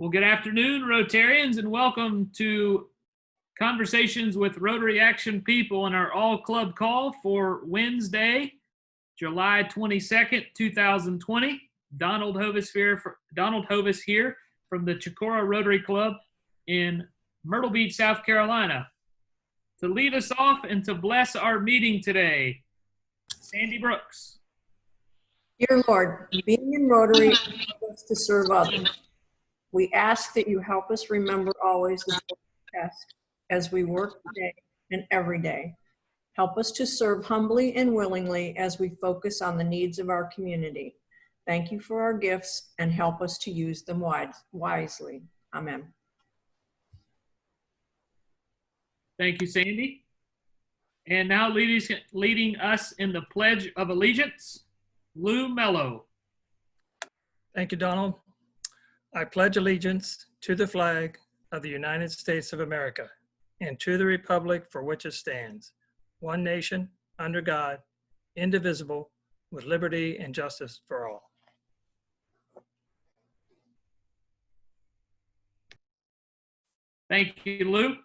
Well, good afternoon, Rotarians, and welcome to Conversations with Rotary Action People in our all-club call for Wednesday, July 22nd, 2020. Donald Hovis here from the CWRAP Rotary Club in Myrtle Beach, South Carolina. To lead us off and to bless our meeting today, Sandy Brooks. Dear Lord, being in Rotary helps us to serve others. We ask that you help us remember always the test as we work today and every day. Help us to serve humbly and willingly as we focus on the needs of our community. Thank you for our gifts and help us to use them wisely. Amen. Thank you, Sandy. And now leading us in the Pledge of Allegiance, Lou Mello. Thank you, Donald. I pledge allegiance to the flag of the United States of America and to the republic for which it stands, one nation, under God, indivisible, with liberty and justice for all. Thank you, Lou.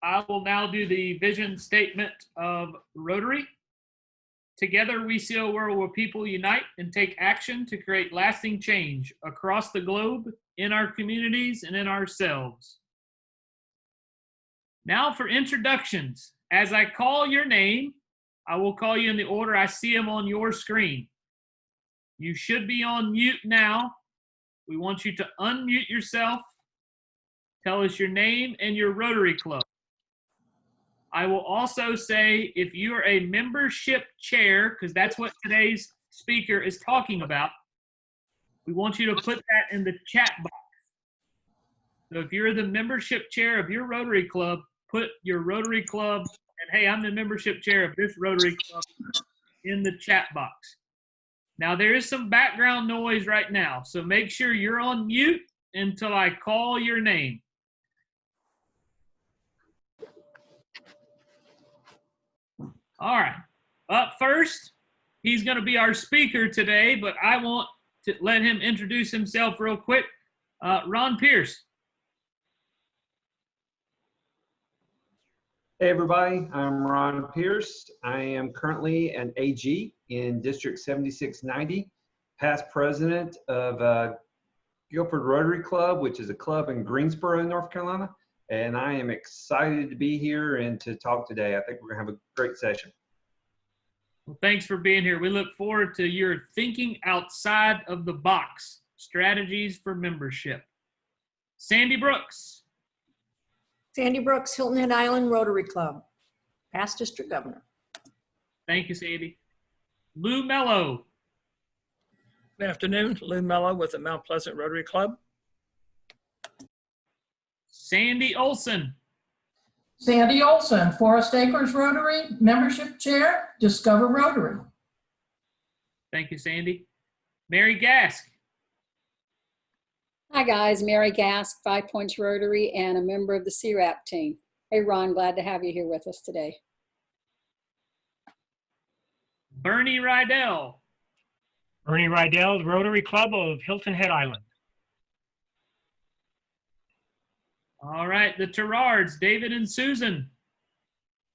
I will now do the vision statement of Rotary. Together, we see a world where people unite and take action to create lasting change across the globe, in our communities, and in ourselves. Now for introductions. As I call your name, I will call you in the order I see them on your screen. You should be on mute now. We want you to unmute yourself. Tell us your name and your Rotary Club. I will also say, if you are a membership chair, because that's what today's speaker is talking about, we want you to put that in the chat box. So if you're the membership chair of your Rotary Club, put your Rotary Club and, hey, I'm the membership chair of this Rotary Club in the chat box. Now, there is some background noise right now, so make sure you're on mute until I call your name. All right, up first, he's going to be our speaker today, but I want to let him introduce himself real quick. Ron Pierce. Hey everybody, I'm Ron Pierce. I am currently an AG in District 7690, past president of Guilford Rotary Club, which is a club in Greensboro, North Carolina. And I am excited to be here and to talk today. I think we're gonna have a great session. Well, thanks for being here. We look forward to your thinking outside of the box, strategies for membership. Sandy Brooks. Sandy Brooks, Hilton Head Island Rotary Club, past district governor. Thank you, Sandy. Lou Mello. Good afternoon, Lou Mello with the Mount Pleasant Rotary Club. Sandy Olson. Sandy Olson, Forest Acres Rotary, membership chair, Discover Rotary. Thank you, Sandy. Mary Gask. Hi guys, Mary Gask, 5 Points Rotary and a member of the CWRAP team. Hey Ron, glad to have you here with us today. Bernie Rydell. Bernie Rydell, Rotary Club of Hilton Head Island. All right, the Terrards, David and Susan.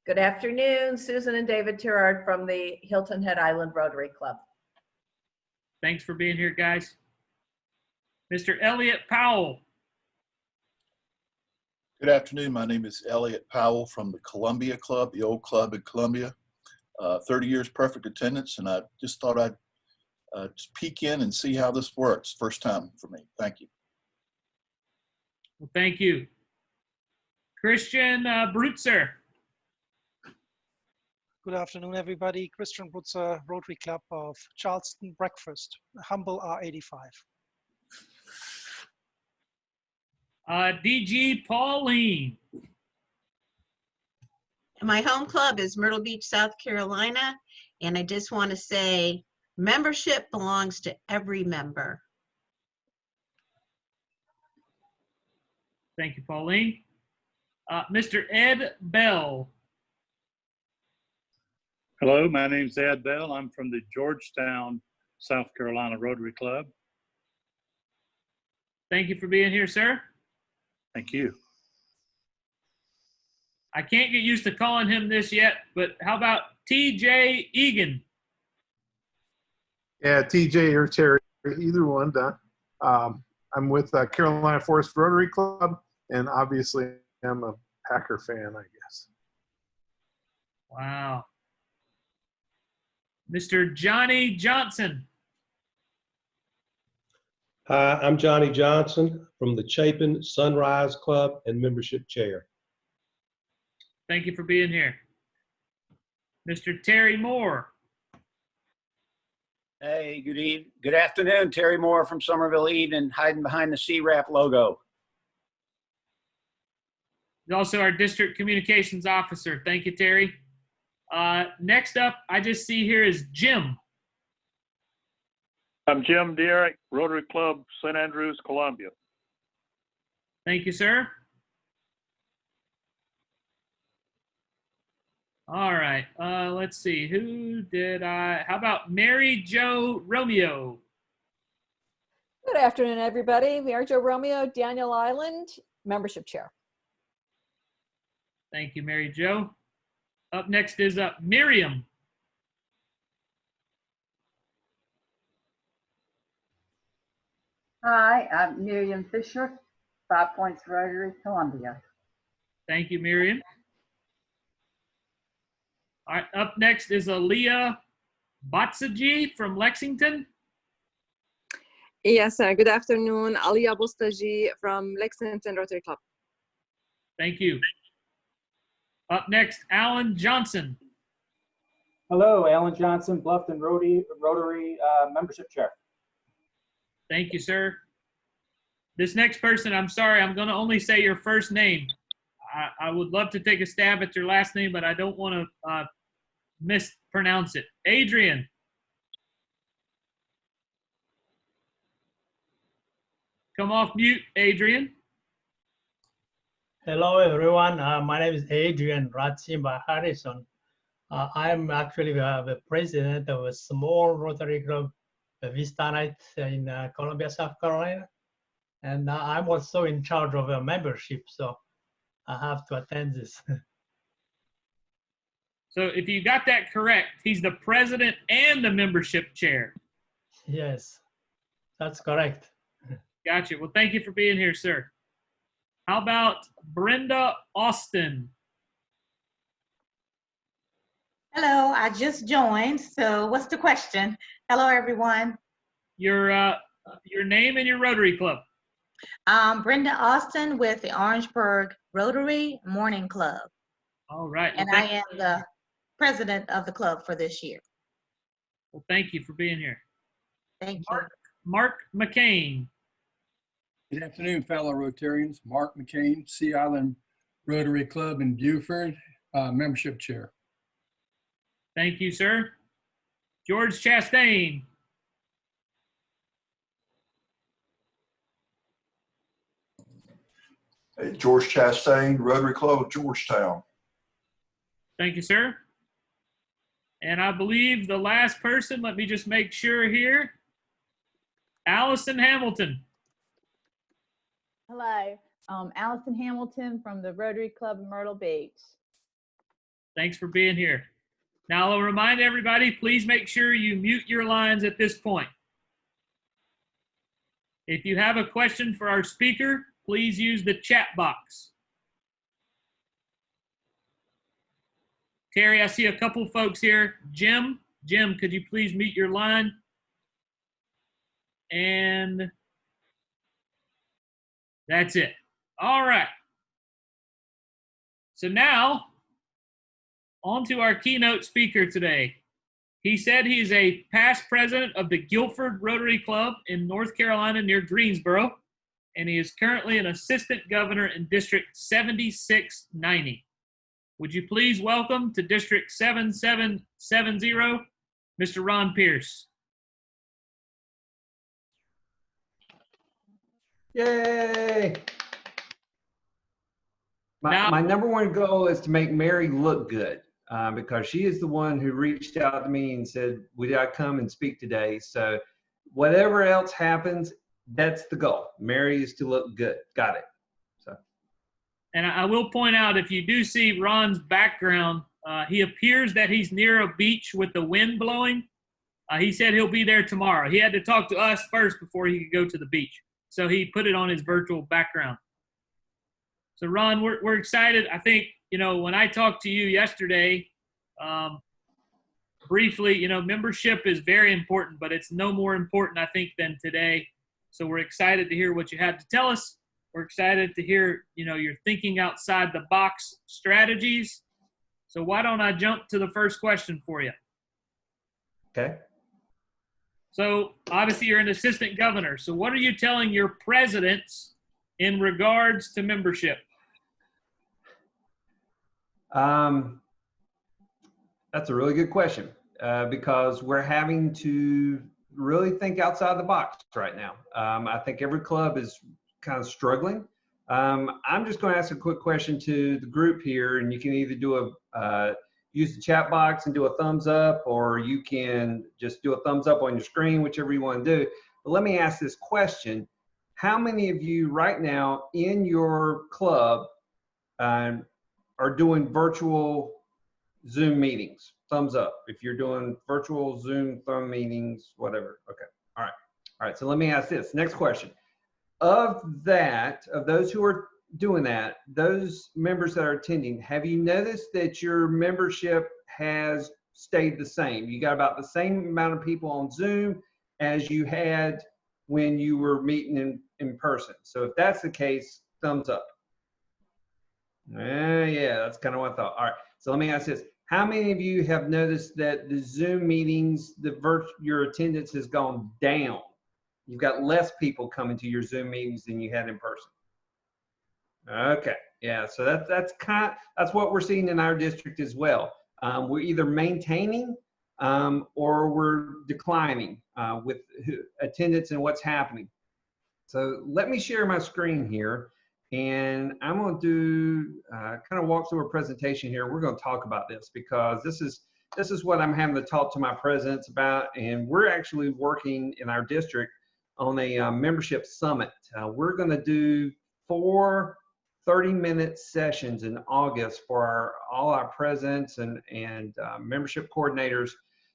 Good afternoon, Susan and David Terrard from the Hilton Head Island Rotary Club. Thanks for being here, guys. Mr. Elliot Powell. Good afternoon. My name is Elliot Powell from the Columbia Club, the old club in Columbia. 30 years perfect attendance, and I just thought I'd just peek in and see how this works. First time for me. Thank you. Well, thank you. Christian Brutzer. Good afternoon, everybody. Christian Brutzer, Rotary Club of Charleston Breakfast, humble R85. DG Pauline. My home club is Myrtle Beach, South Carolina, and I just want to say membership belongs to every member. Thank you, Pauline. Mr. Ed Bell. Hello, my name's Ed Bell. I'm from the Georgetown, South Carolina Rotary Club. Thank you for being here, sir. Thank you. I can't get used to calling him this yet, but how about TJ Egan? Yeah, TJ or Terry, either one, Don. I'm with Carolina Forest Rotary Club, and obviously I'm a Packer fan, I guess. Wow. Mr. Johnny Johnson. Hi, I'm Johnny Johnson from the Chapin Sunrise Club and membership chair. Thank you for being here. Mr. Terry Moore. Hey, good afternoon. Terry Moore from Somerville Eden, hiding behind the CWRAP logo. He's also our district communications officer. Thank you, Terry. Next up, I just see here is Jim. I'm Jim Derrick, Rotary Club, St. Andrews, Columbia. Thank you, sir. All right, let's see. How about Mary Jo Romeo? Good afternoon, everybody. Mary Jo Romeo, Daniel Island, membership chair. Thank you, Mary Jo. Up next is Miriam. Hi, I'm Miriam Fisher, 5 Points Rotary, Columbia. Thank you, Miriam. All right, up next is Aaliyah Batsaji from Lexington. Yes, good afternoon. Aliyah Bostaji from Lexington Rotary Club. Thank you. Up next, Alan Johnson. Hello, Alan Johnson, Bluffton Rotary membership chair. Thank you, sir. This next person, I'm sorry, I'm going to only say your first name. I would love to take a stab at your last name, but I don't want to mispronounce it. Adrian. Come off mute, Adrian. Hello, everyone. My name is Adrian Ratsimba Harrison. I'm actually the president of a small Rotary Club, Vista Night in Columbia, South Carolina. And I'm also in charge of a membership, so I have to attend this. So if you got that correct, he's the president and the membership chair. Yes, that's correct. Gotcha. Well, thank you for being here, sir. How about Brenda Austin? Hello, I just joined. So what's the question? Hello, everyone. Your name and your Rotary Club. Brenda Austin with the Orangeburg Rotary Morning Club. All right. And I am the president of the club for this year. Well, thank you for being here. Thank you. Mark McCain. Good afternoon, fellow Rotarians. Mark McCain, Sea Island Rotary Club in Beaufort, membership chair. Thank you, sir. George Chastain. Hey, George Chastain, Rotary Club of Georgetown. Thank you, sir. And I believe the last person, let me just make sure here, Allison Hamilton. Hello, Allison Hamilton from the Rotary Club in Myrtle Beach. Thanks for being here. Now I'll remind everybody, please make sure you mute your lines at this point. If you have a question for our speaker, please use the chat box. Terry, I see a couple folks here. Jim, could you please mute your line? And that's it. All right. So now, on to our keynote speaker today. He said he's a past president of the Guilford Rotary Club in North Carolina near Greensboro, and he is currently an assistant governor in District 7690. Would you please welcome to District 7770, Mr. Ron Pierce. Yay! My number one goal is to make Mary look good because she is the one who reached out to me and said, would I come and speak today? So whatever else happens, that's the goal. Mary is to look good. Got it. So. And I will point out, if you do see Ron's background, he appears that he's near a beach with the wind blowing. He said he'll be there tomorrow. He had to talk to us first before he could go to the beach. So he put it on his virtual background. So Ron, we're excited. I think, when I talked to you yesterday, briefly, membership is very important, but it's no more important, I think, than today. So we're excited to hear what you had to tell us. We're excited to hear, your thinking outside the box strategies. So why don't I jump to the first question for you? Okay. So obviously you're an assistant governor. So what are you telling your presidents in regards to membership? That's a really good question because we're having to really think outside the box right now. I think every club is kind of struggling. I'm just going to ask a quick question to the group here, and you can either do use the chat box and do a thumbs up, or you can just do a thumbs up on your screen, whichever you want to do. But let me ask this question. How many of you right now in your club are doing virtual Zoom meetings? Thumbs up if you're doing virtual Zoom thumb meetings, whatever. Okay. All right. So let me ask this next question. Of those who are doing that, those members that are attending, have you noticed that your membership has stayed the same? You got about the same amount of people on Zoom as you had when you were meeting in person. So if that's the case, thumbs up. Yeah, that's kind of what I thought. All right, so let me ask this. How many of you have noticed that the Zoom meetings, your attendance has gone down? You've got less people coming to your Zoom meetings than you had in person. Okay, yeah, so that's what we're seeing in our district as well. We're either maintaining or we're declining with attendance and what's happening. So let me share my screen here, and I'm going to do kind of walk through a presentation here. We're going to talk about this because this is what I'm having to talk to my presidents about, and we're actually working in our district on a membership summit. We're going to do 4 30-minute sessions in August for all our presidents and membership coordinators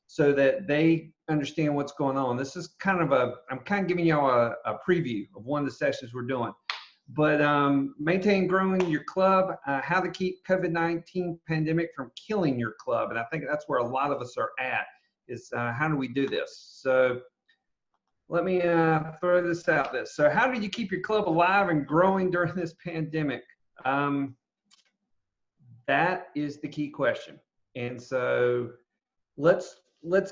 so that they understand what's going on. This is I'm kind of giving y'all a preview of one of the sessions we're doing. But maintain growing your club, how to keep COVID-19 pandemic from killing your club. And I think that's where a lot of us are at, is how do we do this? So let me throw this out there. So how do you keep your club alive and growing during this pandemic? That is the key question. And so let's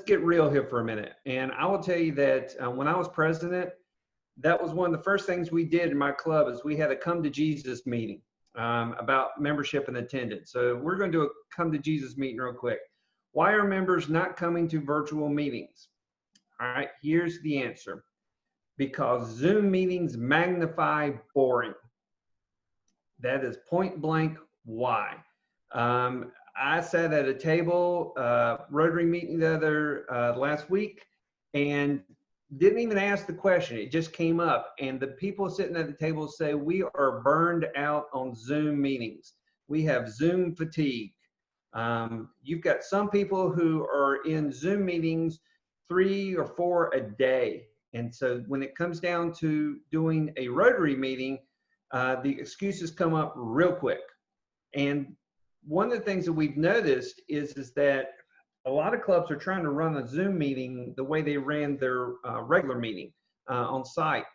get real here for a minute. And I will tell you that when I was president, that was one of the first things we did in my club is we had a come to Jesus meeting about membership and attendance. So we're going to do a come to Jesus meeting real quick. Why are members not coming to virtual meetings? All right, here's the answer. Because Zoom meetings magnify boring. That is point blank why. I sat at a table, Rotary meeting last week, and didn't even ask the question. It just came up, and the people sitting at the table say, we are burned out on Zoom meetings. We have Zoom fatigue. You've got some people who are in Zoom meetings 3 or 4 a day. And so when it comes down to doing a Rotary meeting, the excuses come up real quick. And one of the things that we've noticed is that a lot of clubs are trying to run a Zoom meeting the way they ran their regular meeting on site,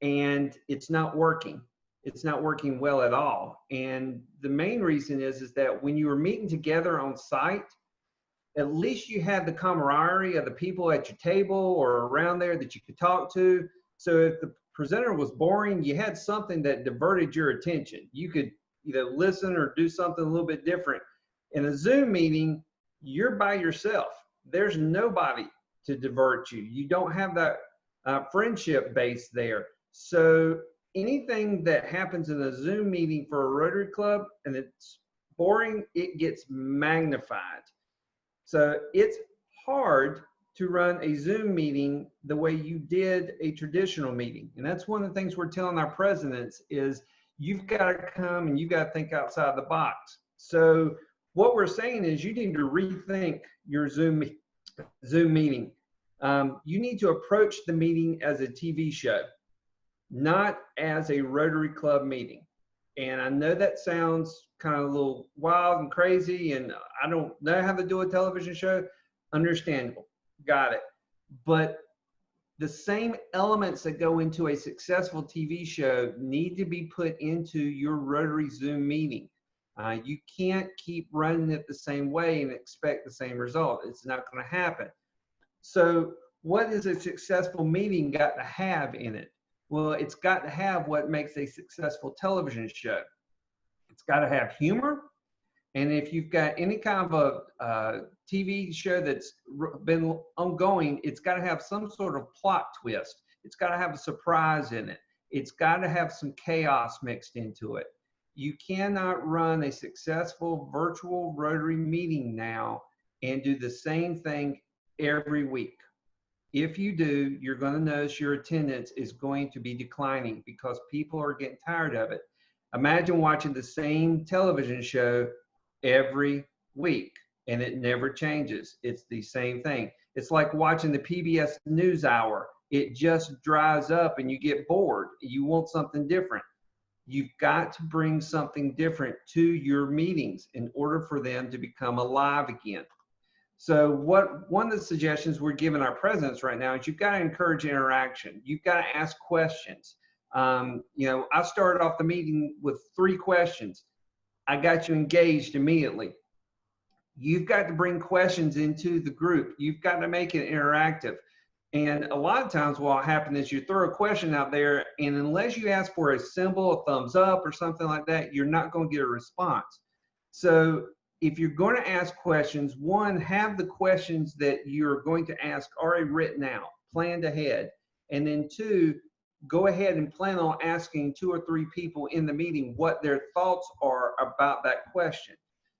and it's not working. It's not working well at all. And the main reason is that when you were meeting together on site, at least you had the camaraderie of the people at your table or around there that you could talk to. So if the presenter was boring, you had something that diverted your attention. You could either listen or do something a little bit different. In a Zoom meeting, you're by yourself. There's nobody to divert you. You don't have that friendship base there. So anything that happens in a Zoom meeting for a Rotary Club and it's boring, it gets magnified. So it's hard to run a Zoom meeting the way you did a traditional meeting. And that's one of the things we're telling our presidents is you've got to come and you've got to think outside the box. So what we're saying is you need to rethink your Zoom meeting. You need to approach the meeting as a TV show, not as a Rotary Club meeting. And I know that sounds kind of a little wild and crazy, and I don't know how to do a television show. Understandable. Got it. But the same elements that go into a successful TV show need to be put into your Rotary Zoom meeting. You can't keep running it the same way and expect the same result. It's not going to happen. So what is a successful meeting got to have in it? Well, it's got to have what makes a successful television show. It's got to have humor. And if you've got any kind of a TV show that's been ongoing, it's got to have some sort of plot twist. It's got to have a surprise in it. It's got to have some chaos mixed into it. You cannot run a successful virtual Rotary meeting now and do the same thing every week. If you do, you're going to notice your attendance is going to be declining because people are getting tired of it. Imagine watching the same television show every week and it never changes. It's the same thing. It's like watching the PBS NewsHour. It just dries up and you get bored. You want something different. You've got to bring something different to your meetings in order for them to become alive again. So one of the suggestions we're giving our presidents right now is you've got to encourage interaction. You've got to ask questions. You know, I started off the meeting with 3 questions. I got you engaged immediately. You've got to bring questions into the group. You've got to make it interactive. And a lot of times what will happen is you throw a question out there, and unless you ask for a symbol, a thumbs up or something like that, you're not going to get a response. So if you're going to ask questions, one, have the questions that you're going to ask already written out, planned ahead. And then 2, go ahead and plan on asking 2 or 3 people in the meeting what their thoughts are about that question.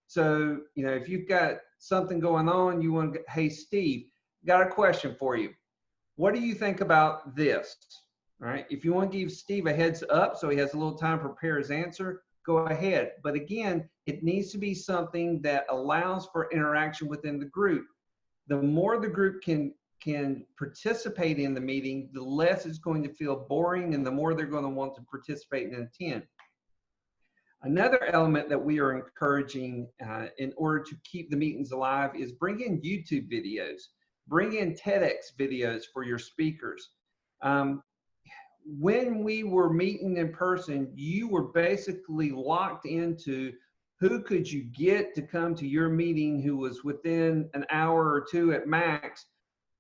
So, you know, if you've got something going on, you want to, hey, Steve, got a question for you. What do you think about this? All right. If you want to give Steve a heads up so he has a little time to prepare his answer, go ahead. But again, it needs to be something that allows for interaction within the group. The more the group can participate in the meeting, the less it's going to feel boring and the more they're going to want to participate and attend. Another element that we are encouraging in order to keep the meetings alive is bring in YouTube videos, bring in TEDx videos for your speakers. When we were meeting in person, you were basically locked into who could you get to come to your meeting who was within an hour or 2 at max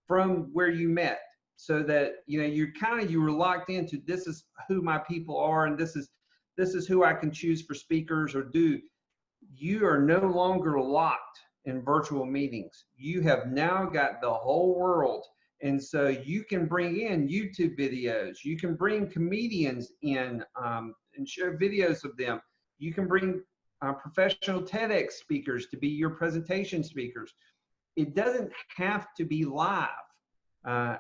from where you met, so that, you know, you were locked into, this is who my people are and this is who I can choose for speakers or do. You are no longer locked in virtual meetings. You have now got the whole world. And so you can bring in YouTube videos. You can bring comedians in and share videos of them. You can bring professional TEDx speakers to be your presentation speakers. It doesn't have to be live.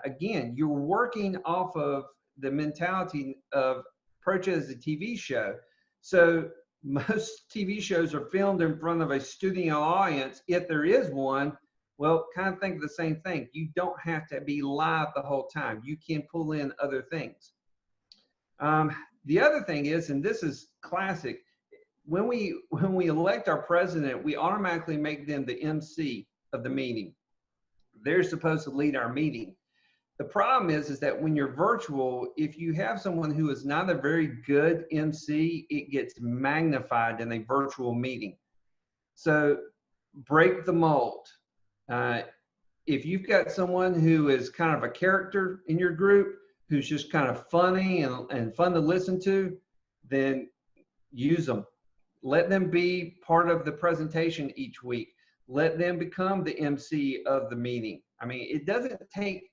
Again, you're working off of the mentality of approach it as a TV show. So most TV shows are filmed in front of a studio audience. If there is one, well, kind of think of the same thing. You don't have to be live the whole time. You can pull in other things. The other thing is, and this is classic, when we elect our president, we automatically make them the MC of the meeting. They're supposed to lead our meeting. The problem is that when you're virtual, if you have someone who is not a very good MC, it gets magnified in a virtual meeting. So break the mold. If you've got someone who is kind of a character in your group, who's just kind of funny and fun to listen to, then use them. Let them be part of the presentation each week. Let them become the MC of the meeting. I mean, it doesn't take,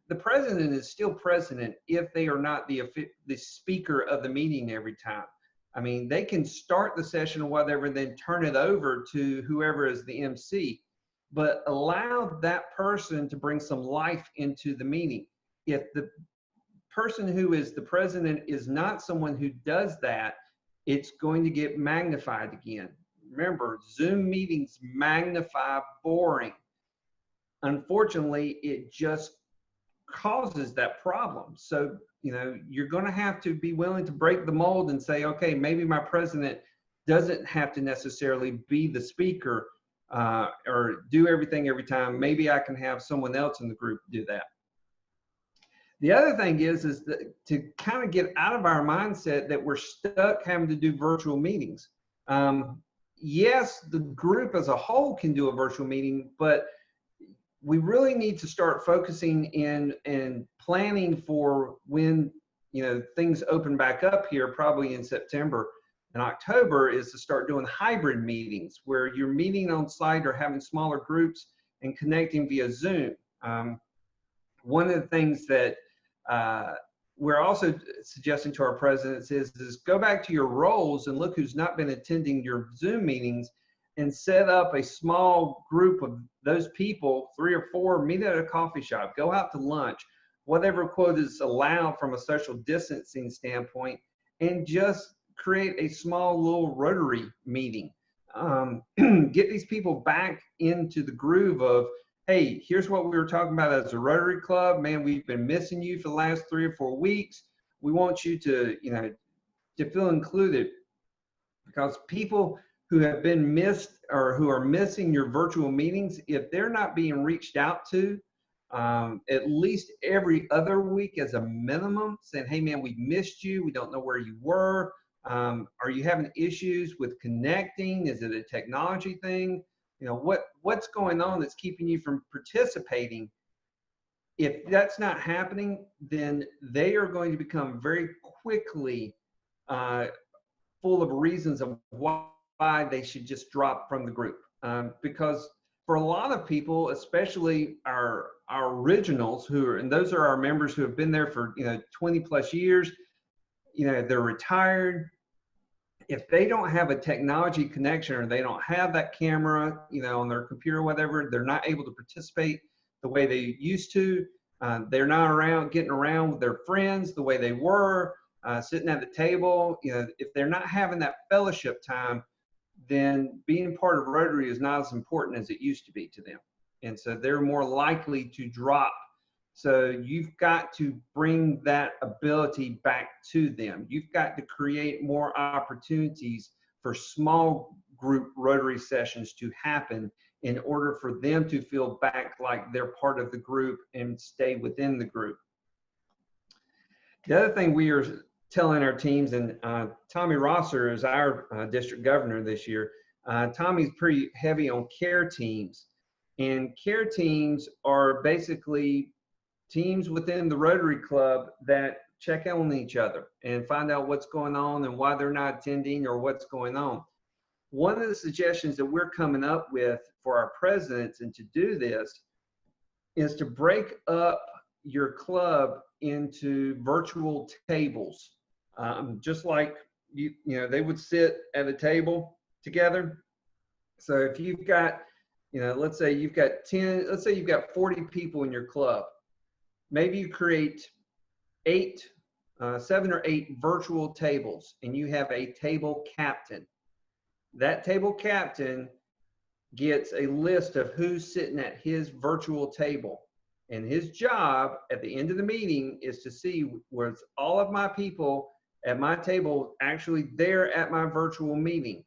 the president is still president if they are not the speaker of the meeting every time. I mean, they can start the session or whatever, then turn it over to whoever is the MC. but allow that person to bring some life into the meeting. If the person who is the president is not someone who does that, it's going to get magnified again. Remember, Zoom meetings magnify boring. Unfortunately, it just causes that problem. So, you know, you're going to have to be willing to break the mold and say, okay, maybe my president doesn't have to necessarily be the speaker or do everything every time. Maybe I can have someone else in the group do that. The other thing is that to kind of get out of our mindset that we're stuck having to do virtual meetings. Yes, the group as a whole can do a virtual meeting, but we really need to start focusing in and planning for when, you know, things open back up here, probably in September and October, is to start doing hybrid meetings where you're meeting on site or having smaller groups and connecting via Zoom. One of the things that we're also suggesting to our presidents is go back to your roles and look who's not been attending your Zoom meetings and set up a small group of those people, 3 or 4, meet at a coffee shop, go out to lunch, whatever quote is allowed from a social distancing standpoint, and just create a small little Rotary meeting. Get these people back into the groove of, hey, here's what we were talking about as a Rotary Club. Man, we've been missing you for the last 3 or 4 weeks. We want you to, you know, to feel included, because people who have been missed or who are missing your virtual meetings, if they're not being reached out to at least every other week as a minimum, saying, hey man, we missed you, we don't know where you were, are you having issues with connecting, is it a technology thing, you know, what's going on that's keeping you from participating? If that's not happening, then they are going to become very quickly full of reasons of why they should just drop from the group. Because for a lot of people, especially our originals, and those are our members who have been there for, you know, 20 plus years, you know, they're retired. If they don't have a technology connection or they don't have that camera, you know, on their computer or whatever, they're not able to participate the way they used to. They're not getting around with their friends the way they were, sitting at the table. You know, if they're not having that fellowship time, then being part of Rotary is not as important as it used to be to them. And so they're more likely to drop. So you've got to bring that ability back to them. You've got to create more opportunities for small group Rotary sessions to happen in order for them to feel back like they're part of the group and stay within the group. The other thing we are telling our teams, and Tommy Rosser is our district governor this year. Tommy's pretty heavy on care teams, and care teams are basically teams within the Rotary Club that check on each other and find out what's going on and why they're not attending or what's going on. One of the suggestions that we're coming up with for our presidents and to do this is to break up your club into virtual tables. Just like you know, they would sit at a table together. So if you've got, you know, let's say you've got 40 people in your club, maybe you create 7 or 8 virtual tables, and you have a table captain. That table captain gets a list of who's sitting at his virtual table. And his job at the end of the meeting is to see, was all of my people at my table actually there at my virtual meeting?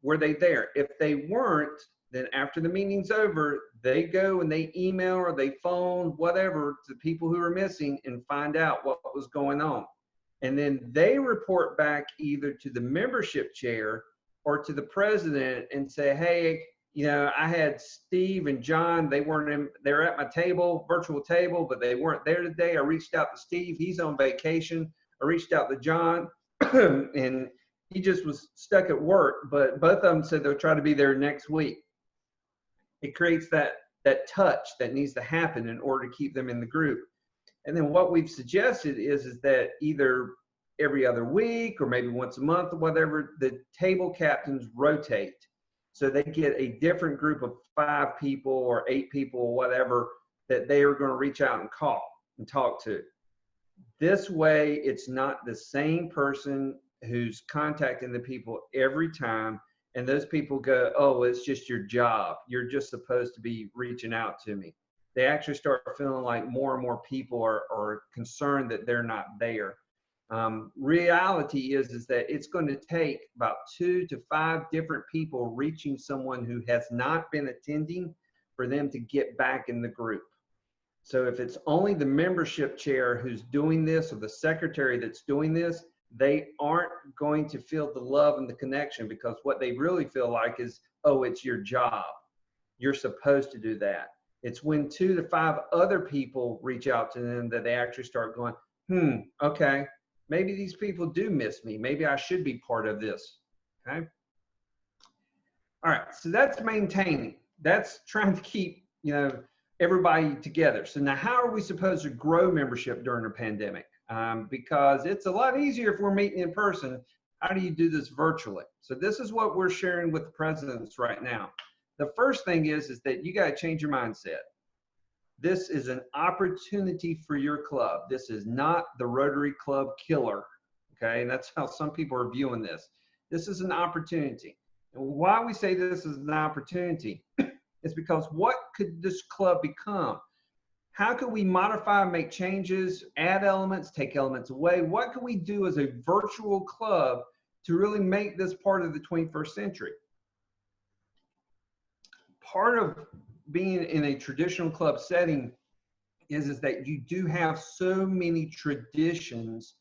Were they there? If they weren't, then after the meeting's over, they go and they email or they phone, whatever, to people who are missing and find out what was going on. And then they report back either to the membership chair or to the president and say, hey, you know, I had Steve and John, they're at my table, virtual table, but they weren't there today. I reached out to Steve, he's on vacation. I reached out to John and he just was stuck at work, but both of them said they'll try to be there next week. It creates that touch that needs to happen in order to keep them in the group. And then what we've suggested is that either every other week or maybe once a month or whatever, the table captains rotate. So they get a different group of 5 people or 8 people or whatever that they are going to reach out and call and talk to. This way, it's not the same person who's contacting the people every time. And those people go, oh, it's just your job. You're just supposed to be reaching out to me. They actually start feeling like more and more people are concerned that they're not there. Reality is that it's going to take about 2 to 5 different people reaching someone who has not been attending for them to get back in the group. So if it's only the membership chair who's doing this or the secretary that's doing this, they aren't going to feel the love and the connection, because what they really feel like is, oh, it's your job. You're supposed to do that. It's when 2 to 5 other people reach out to them that they actually start going, okay, maybe these people do miss me. Maybe I should be part of this, okay? All right, so that's maintaining. That's trying to keep, everybody together. So now how are we supposed to grow membership during a pandemic? Because it's a lot easier if we're meeting in person. How do you do this virtually? So this is what we're sharing with the presidents right now. The first thing is that you got to change your mindset. This is an opportunity for your club. This is not the Rotary Club killer, okay? And that's how some people are viewing this. This is an opportunity. And why we say this is an opportunity is because what could this club become? How can we modify, make changes, add elements, take elements away? What can we do as a virtual club to really make this part of the 21st century? Part of being in a traditional club setting is that you do have so many traditions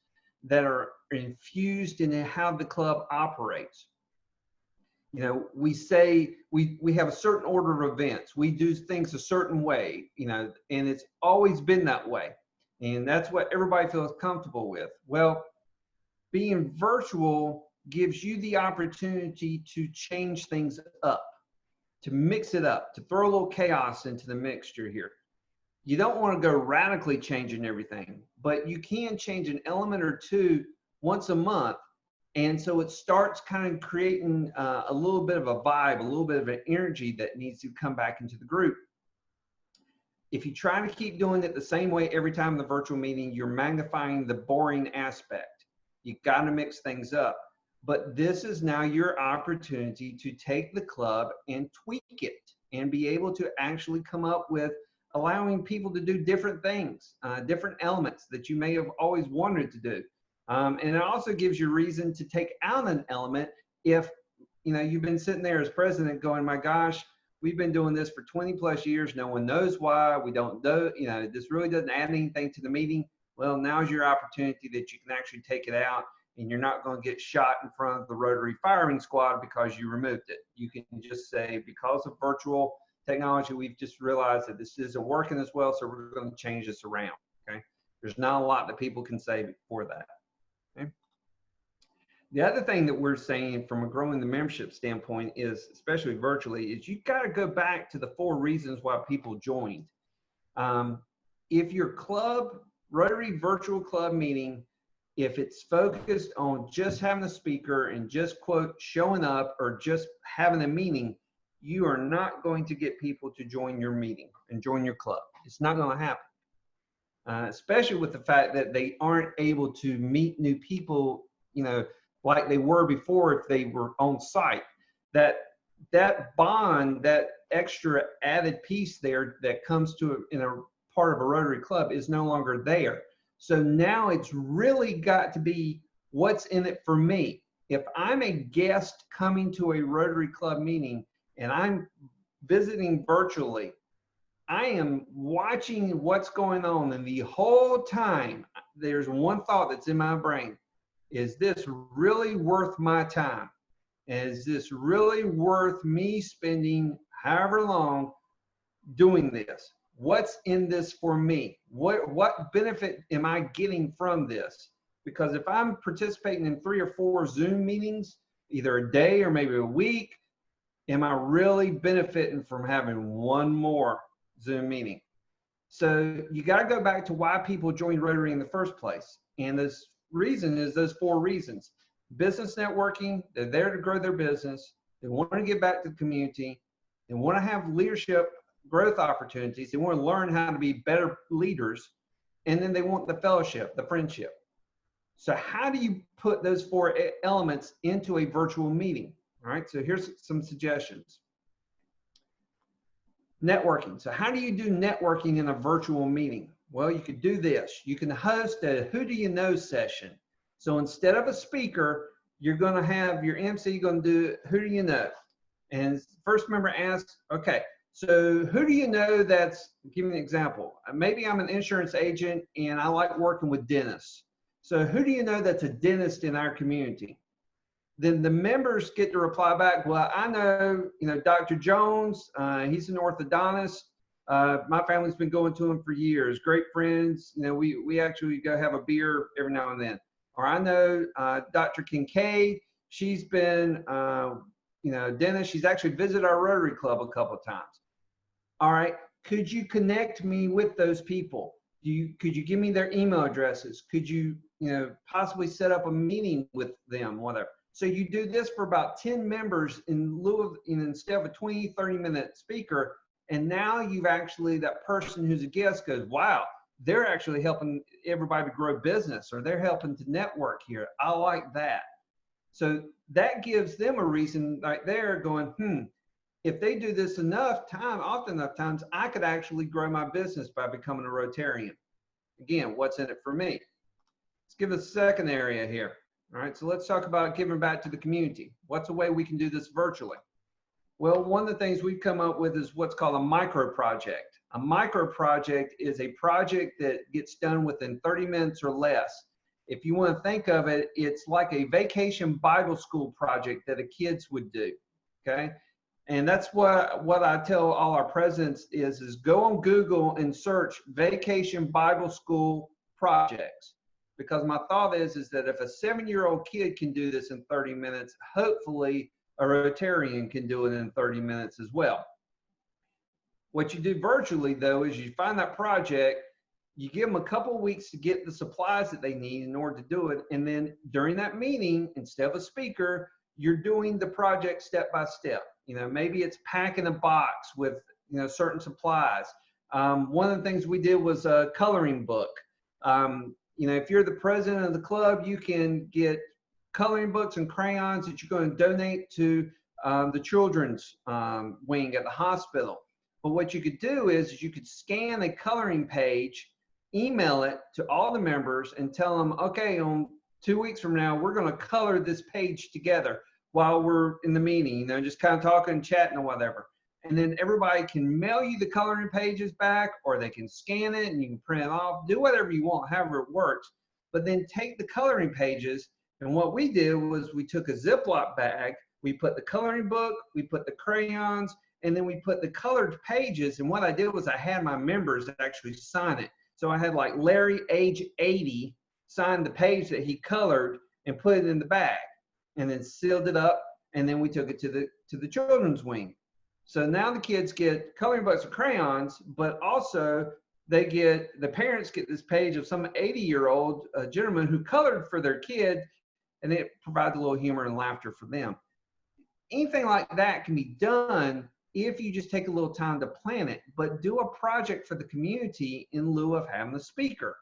that are infused in how the club operates. We say we have a certain order of events. We do things a certain way, and it's always been that way. And that's what everybody feels comfortable with. Well, being virtual gives you the opportunity to change things up, to mix it up, to throw a little chaos into the mixture here. You don't want to go radically changing everything, but you can change an element or two once a month. And so it starts kind of creating a little bit of a vibe, a little bit of an energy that needs to come back into the group. If you try to keep doing it the same way every time in the virtual meeting, you're magnifying the boring aspect. You got to mix things up. But this is now your opportunity to take the club and tweak it and be able to actually come up with allowing people to do different things, different elements that you may have always wanted to do. And it also gives you reason to take out an element if, you've been sitting there as president going, my gosh, we've been doing this for 20 plus years. No one knows why. We don't do, this really doesn't add anything to the meeting. Well, now's your opportunity that you can actually take it out, and you're not going to get shot in front of the Rotary firing squad because you removed it. You can just say, because of virtual technology, we've just realized that this isn't working as well, so we're going to change this around, okay? There's not a lot that people can say before that. Okay. The other thing that we're saying from a growing the membership standpoint is, especially virtually, is you've got to go back to the 4 reasons why people joined. If your club, Rotary virtual club meeting, if it's focused on just having a speaker and just, quote, showing up or just having a meeting, you are not going to get people to join your meeting and join your club. It's not going to happen. Especially with the fact that they aren't able to meet new people, like they were before if they were on site. That bond, that extra added piece there that comes to in a part of a Rotary Club is no longer there. So now it's really got to be what's in it for me. If I'm a guest coming to a Rotary Club meeting and I'm visiting virtually, I am watching what's going on, and the whole time there's one thought that's in my brain. Is this really worth my time? Is this really worth me spending however long doing this? What's in this for me? What benefit am I getting from this? Because if I'm participating in 3 or 4 Zoom meetings, either a day or maybe a week, am I really benefiting from having one more Zoom meeting? So you got to go back to why people joined Rotary in the first place. And this reason is those 4 reasons. Business networking, they're there to grow their business. They want to give back to the community. They want to have leadership growth opportunities. They want to learn how to be better leaders. And then they want the fellowship, the friendship. So how do you put those four elements into a virtual meeting? All right, so here's some suggestions. Networking. So how do you do networking in a virtual meeting? Well, you could do this. You can host a who do you know session. So instead of a speaker, you're going to have your MC going to do who do you know? And first member asks, okay, so who do you know that's, give me an example. Maybe I'm an insurance agent and I like working with dentists. So who do you know that's a dentist in our community? Then the members get to reply back, well, I know, Dr. Jones, he's an orthodontist. My family's been going to him for years, great friends. We actually go have a beer every now and then. Or I know Dr. Kincaid, she's been, dentist. She's actually visited our Rotary Club a couple of times. All right, could you connect me with those people? Could you give me their email addresses? Could you, possibly set up a meeting with them, whatever. So you do this for about 10 members in lieu of, instead of a 20, 30-minute speaker. And now you've actually, that person who's a guest goes, wow, they're actually helping everybody to grow business, or they're helping to network here. I like that. So that gives them a reason right there going, if they do this enough time, often enough times, I could actually grow my business by becoming a Rotarian. Again, what's in it for me? Let's give a second area here. All right, so let's talk about giving back to the community. What's a way we can do this virtually? Well, one of the things we've come up with is what's called a micro project. A micro project is a project that gets done within 30 minutes or less. If you want to think of it, it's like a vacation Bible school project that the kids would do, okay? And that's what I tell all our presidents is go on Google and search vacation Bible school projects. Because my thought is that if a 7-year-old kid can do this in 30 minutes, hopefully a Rotarian can do it in 30 minutes as well. What you do virtually, though, is you find that project, you give them a couple of weeks to get the supplies that they need in order to do it. And then during that meeting, instead of a speaker, you're doing the project step by step. Maybe it's packing a box with, certain supplies. One of the things we did was a coloring book. If you're the president of the club, you can get coloring books and crayons that you're going to donate to the children's wing at the hospital. But what you could do is you could scan a coloring page, email it to all the members and tell them, okay, on 2 weeks from now, we're going to color this page together while we're in the meeting, just kind of talking, chatting or whatever. And then everybody can mail you the coloring pages back, or they can scan it and you can print it off, do whatever you want, however it works. But then take the coloring pages, and what we did was we took a Ziploc bag, we put the coloring book, we put the crayons, and then we put the colored pages. And what I did was I had my members actually sign it. So I had like Larry, age 80, sign the page that he colored and put it in the bag, and then sealed it up, and then we took it to the children's wing. So now the kids get coloring books and crayons, but also the parents get this page of some 80-year-old gentleman who colored for their kid, and it provides a little humor and laughter for them. Anything like that can be done if you just take a little time to plan it, but do a project for the community in lieu of having a speaker.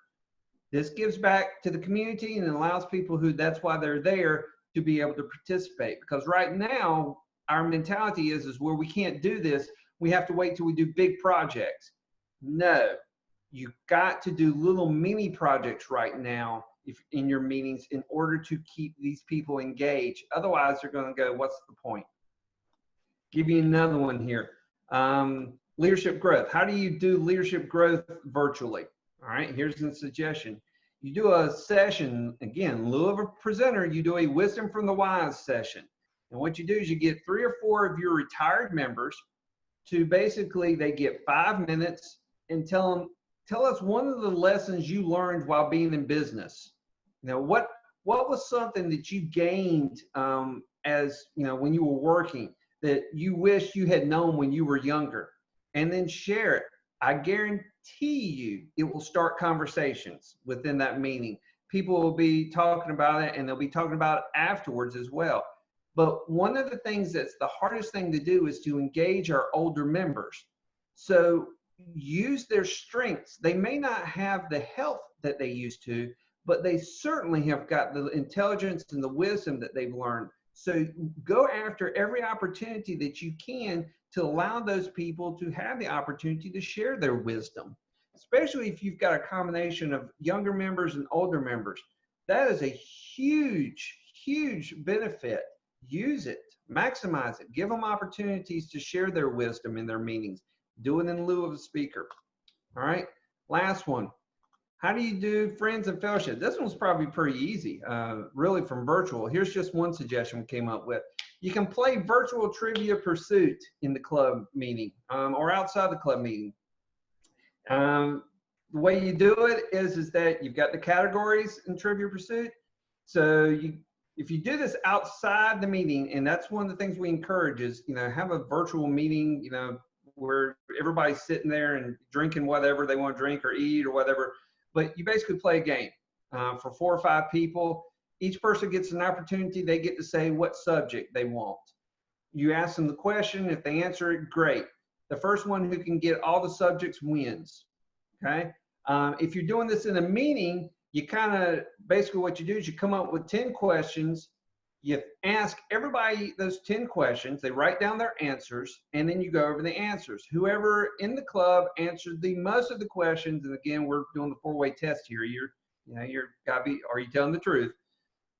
This gives back to the community and allows people who that's why they're there to be able to participate. Because right now, our mentality is where we can't do this, we have to wait till we do big projects. No, you've got to do little mini projects right now in your meetings in order to keep these people engaged. Otherwise, they're going to go, what's the point? Give you another one here. Leadership growth. How do you do leadership growth virtually? All right, here's a suggestion. You do a session, again, in lieu of a presenter, you do a Wisdom from the Wise session. And what you do is you get 3 or 4 of your retired members to basically, they get 5 minutes and tell us one of the lessons you learned while being in business. What was something that you gained as, when you were working that you wish you had known when you were younger? And then share it. I guarantee you it will start conversations within that meeting. People will be talking about it, and they'll be talking about it afterwards as well. But one of the things that's the hardest thing to do is to engage our older members. So use their strengths. They may not have the health that they used to, but they certainly have got the intelligence and the wisdom that they've learned. So go after every opportunity that you can to allow those people to have the opportunity to share their wisdom, especially if you've got a combination of younger members and older members. That is a huge, huge benefit. Use it, maximize it, give them opportunities to share their wisdom in their meetings. Do it in lieu of a speaker. All right, last one. How do you do friends and fellowship? This one's probably pretty easy, really from virtual. Here's just one suggestion we came up with. You can play virtual trivia pursuit in the club meeting or outside the club meeting. The way you do it is that you've got the categories in Trivia Pursuit. So if you do this outside the meeting, and that's one of the things we encourage is, have a virtual meeting, where everybody's sitting there and drinking whatever they want to drink or eat or whatever. But you basically play a game for 4 or 5 people. Each person gets an opportunity. They get to say what subject they want. You ask them the question. If they answer it, great. The first one who can get all the subjects wins. Okay. If you're doing this in a meeting, you kind of basically what you do is you come up with 10 questions. You ask everybody those 10 questions. They write down their answers, and then you go over the answers. Whoever in the club answered the most of the questions, and again, we're doing the 4-way test here. You're gotta be. Are you telling the truth?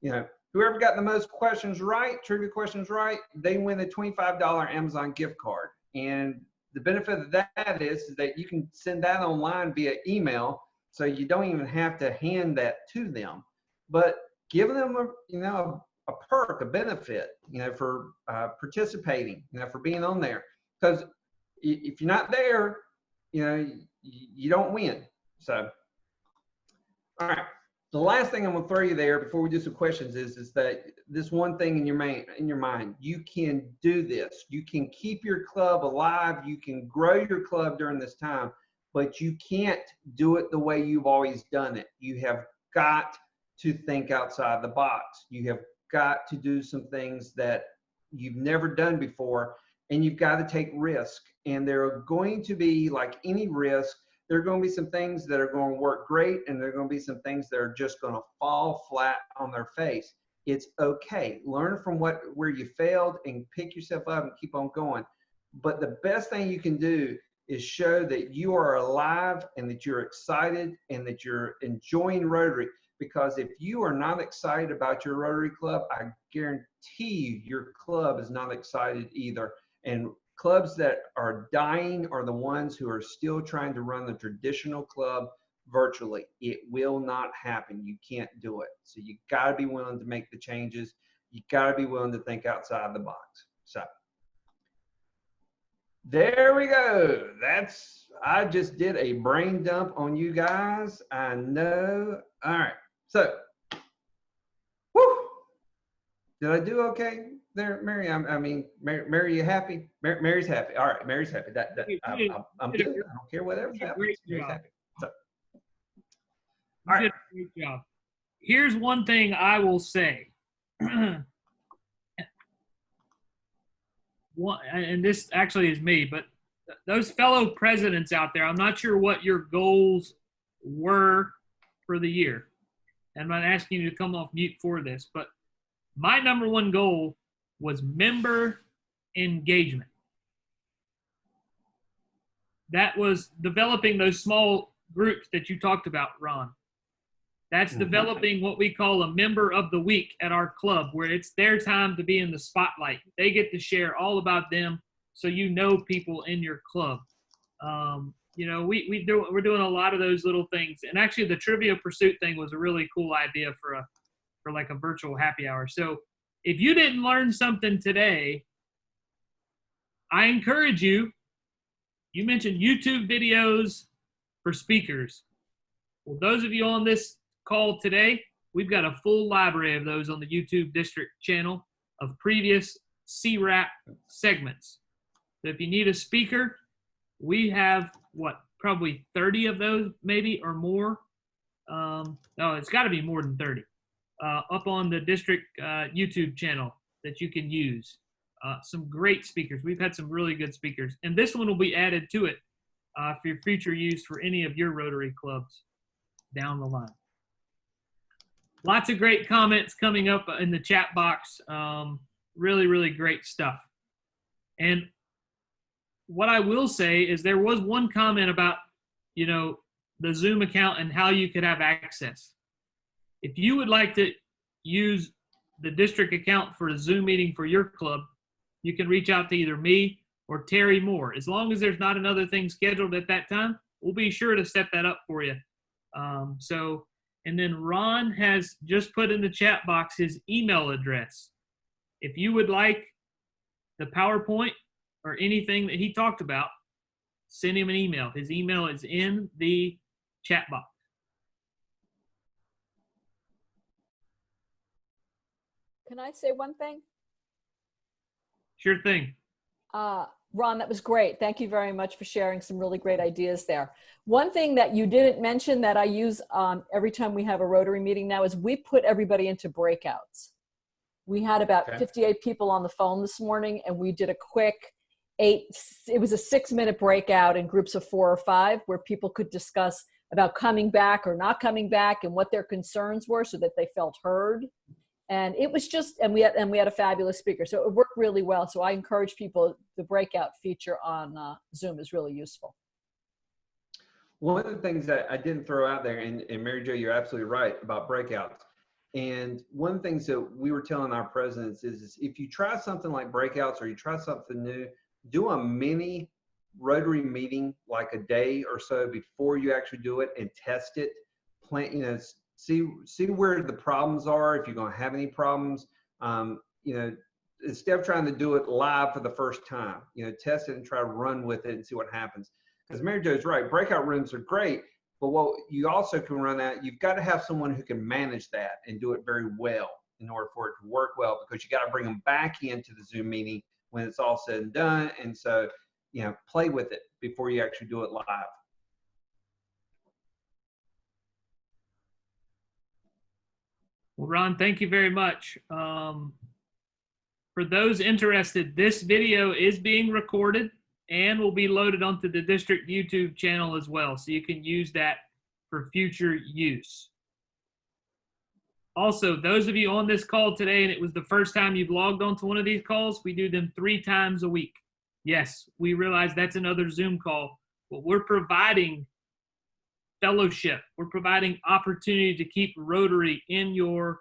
Whoever got the most questions right, trivia questions right, they win a $25 Amazon gift card. And the benefit of that is that you can send that online via email, so you don't even have to hand that to them. But give them a perk, a benefit, for participating, for being on there. Because if you're not there, you don't win. So, all right. The last thing I'm gonna throw you there before we do some questions is that this one thing in your mind, you can do this. You can keep your club alive. You can grow your club during this time, but you can't do it the way you've always done it. You have got to think outside the box. You have got to do some things that you've never done before, and you've got to take risk. And there are going to be, like any risk, there are going to be some things that are going to work great, and there are going to be some things that are just going to fall flat on their face. It's okay. Learn from where you failed and pick yourself up and keep on going. But the best thing you can do is show that you are alive and that you're excited and that you're enjoying Rotary. Because if you are not excited about your Rotary Club, I guarantee you your club is not excited either. And clubs that are dying are the ones who are still trying to run the traditional club virtually. It will not happen. You can't do it. So you got to be willing to make the changes. You got to be willing to think outside the box. So there we go. I just did a brain dump on you guys. I know. All right. So, whew, did I do okay there, Mary? Mary, you happy? Mary's happy. All right, Mary's happy. I'm good. I don't care whatever happens. Mary's happy. So, all right. Great job. Here's one thing I will say. And this actually is me, but those fellow presidents out there, I'm not sure what your goals were for the year. I'm not asking you to come off mute for this, but my number one goal was member engagement. That was developing those small groups that you talked about, Ron. That's developing what we call a member of the week at our club, where it's their time to be in the spotlight. They get to share all about them, so people in your club. We're doing a lot of those little things, and actually the Trivia Pursuit thing was a really cool idea for like a virtual happy hour. So if you didn't learn something today, I encourage you. You mentioned YouTube videos for speakers. Well, those of you on this call today, we've got a full library of those on the YouTube district channel of previous CWRAP segments. So if you need a speaker, we have probably 30 of those, maybe, or more. No, it's got to be more than 30 up on the district YouTube channel. that you can use. Some great speakers. We've had some really good speakers. And this one will be added to it for your future use for any of your Rotary clubs down the line. Lots of great comments coming up in the chat box. Really, really great stuff. And what I will say is there was one comment about, you know, the Zoom account and how you could have access. If you would like to use the district account for a Zoom meeting for your club, you can reach out to either me or Terry Moore. As long as there's not another thing scheduled at that time, we'll be sure to set that up for you. And then Ron has just put in the chat box his email address. If you would like the PowerPoint or anything that he talked about, send him an email. His email is in the chat box. Can I say one thing? Sure thing. Ron, that was great. Thank you very much for sharing some really great ideas there. One thing that you didn't mention that I use every time we have a Rotary meeting now is we put everybody into breakouts. We had about 58 people on the phone this morning, and we did a quick it was a 6-minute breakout in groups of 4 or 5 where people could discuss about coming back or not coming back and what their concerns were so that they felt heard. And it was just, and we had a fabulous speaker. So it worked really well. So I encourage people, the breakout feature on Zoom is really useful. One of the things that I didn't throw out there, and Mary Jo, you're absolutely right about breakouts. And one of the things that we were telling our presidents is if you try something like breakouts or you try something new, do a mini Rotary meeting like a day or so before you actually do it and test it. See where the problems are, if you're going to have any problems. Instead of trying to do it live for the first time, test it and try to run with it and see what happens. Because Mary Jo's right, breakout rooms are great, but what you also can run at, you've got to have someone who can manage that and do it very well in order for it to work well, because you got to bring them back into the Zoom meeting when it's all said and done. And so, play with it before you actually do it live. Well, Ron, thank you very much. For those interested, this video is being recorded and will be loaded onto the district YouTube channel as well. So you can use that for future use. Also, those of you on this call today, and it was the first time you've logged onto one of these calls, we do them 3 times a week. Yes, we realize that's another Zoom call, but we're providing fellowship. We're providing opportunity to keep Rotary in your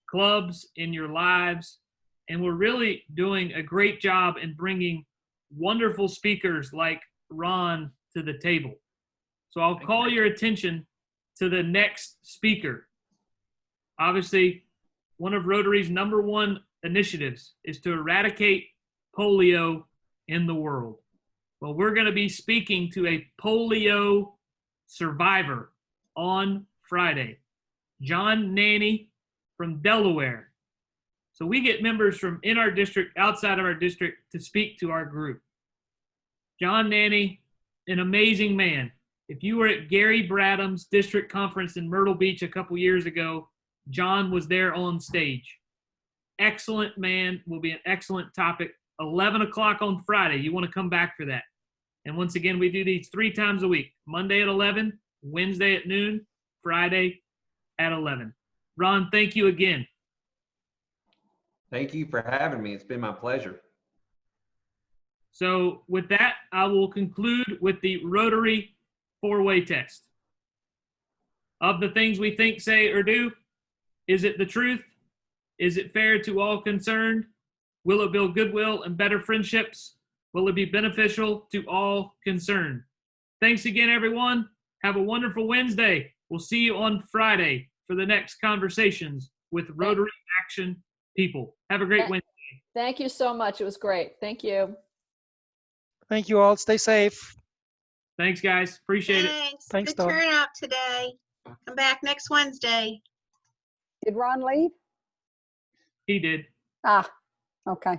clubs, in your lives, and we're really doing a great job in bringing wonderful speakers like Ron to the table. So I'll call your attention to the next speaker. Obviously, one of Rotary's #1 initiatives is to eradicate polio in the world. Well, we're going to be speaking to a polio survivor on Friday, John Nanny from Delaware. So we get members from in our district, outside of our district, to speak to our group. John Nanny, an amazing man. If you were at Gary Bradham's district conference in Myrtle Beach a couple years ago, John was there on stage. Excellent man, will be an excellent topic. 11 o'clock on Friday. You want to come back for that. And once again, we do these 3 times a week. Monday at 11, Wednesday at noon, Friday at 11. Ron, thank you again. Thank you for having me. It's been my pleasure. So with that, I will conclude with the Rotary 4-way test. Of the things we think, say, or do, is it the truth? Is it fair to all concerned? Will it build goodwill and better friendships? Will it be beneficial to all concerned? Thanks again, everyone. Have a wonderful Wednesday. We'll see you on Friday for the next conversations with Rotary Action people. Have a great Wednesday. Thank you so much. It was great. Thank you. Thank you all. Stay safe. Thanks, guys. Appreciate it. Thanks. Good turnout today. Come back next Wednesday. Did Ron leave? He did. Ah, okay.